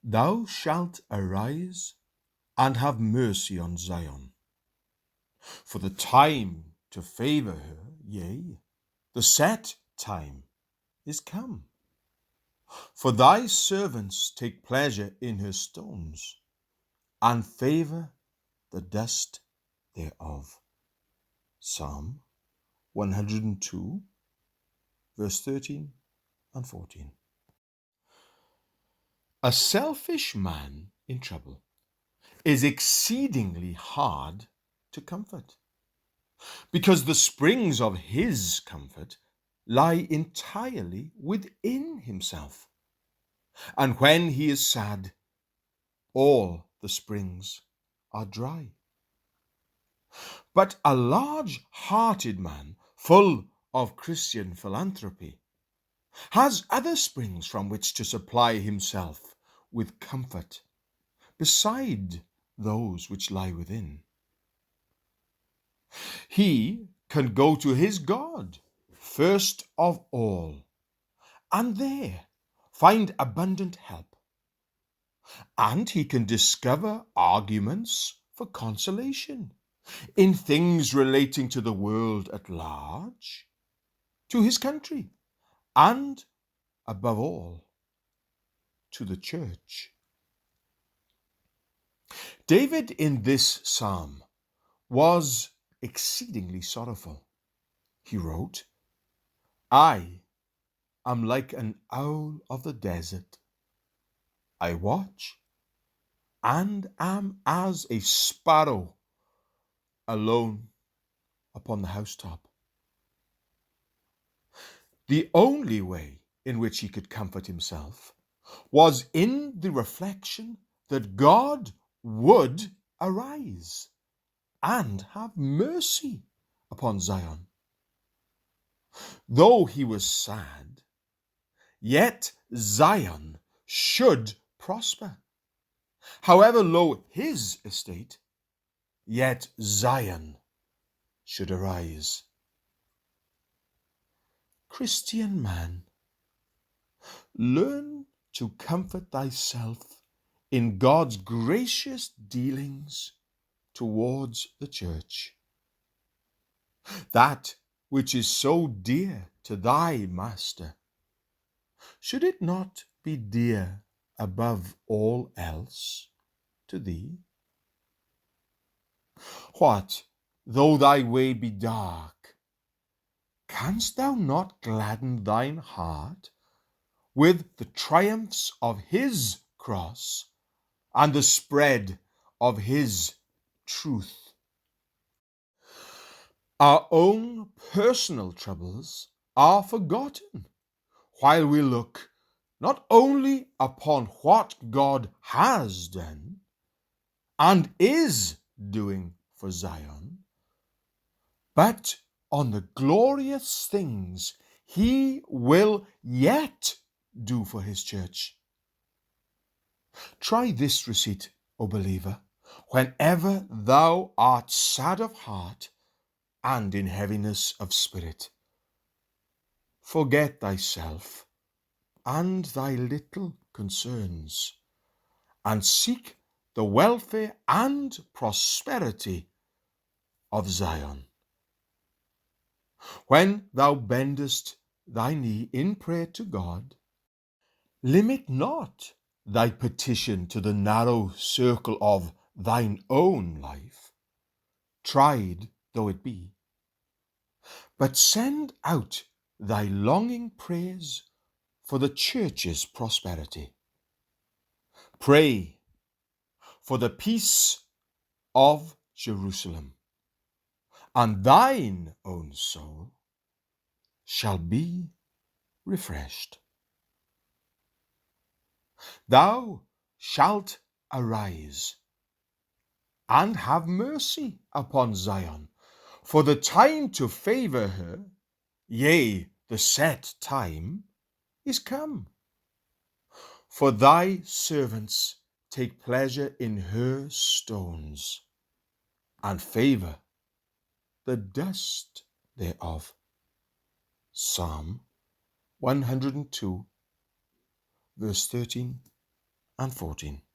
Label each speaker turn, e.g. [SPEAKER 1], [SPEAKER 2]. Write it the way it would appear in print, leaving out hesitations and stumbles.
[SPEAKER 1] Thou shalt arise and have mercy on Zion, for the time to favor her, yea, the set time is come. For thy servants take pleasure in her stones, and favor the dust thereof. Psalm 102, verse 13 and 14. A selfish man in trouble is exceedingly hard to comfort, because the springs of his comfort lie entirely within himself. And when he is sad, all the springs are dry. But a large-hearted man, full of Christian philanthropy, has other springs from which to supply himself with comfort, beside those which lie within. He can go to his God first of all, and there find abundant help. And he can discover arguments for consolation in things relating to the world at large, to his country, and, above all, to the church. David in this psalm was exceedingly sorrowful. He wrote, I am like an owl of the desert. I watch and am as a sparrow alone upon the housetop. The only way in which he could comfort himself was in the reflection that God would arise and have mercy upon Zion. Though he was sad, yet Zion should prosper. However low his estate, yet Zion should arise. Christian man, learn to comfort thyself in God's gracious dealings towards the church. That which is so dear to thy master, should it not be dear above all else to thee? What though thy way be dark? Canst thou not gladden thine heart with the triumphs of his cross and the spread of his truth? Our own personal troubles are forgotten while we look not only upon what God has done and is doing for Zion, but on the glorious things he will yet do for his church. Try this receipt, O believer, whenever thou art sad of heart and in heaviness of spirit. Forget thyself and thy little concerns, and seek the welfare and prosperity of Zion. When thou bendest thy knee in prayer to God, limit not thy petition to the narrow circle of thine own life, tried though it be, but send out thy longing prayers for the church's prosperity. Pray for the peace of Jerusalem, and thine own soul shall be refreshed. Thou shalt arise and have mercy upon Zion, for the time to favor her, yea, the set time, is come. For thy servants take pleasure in her stones, and favor the dust thereof. Psalm 102, verse 13 and 14.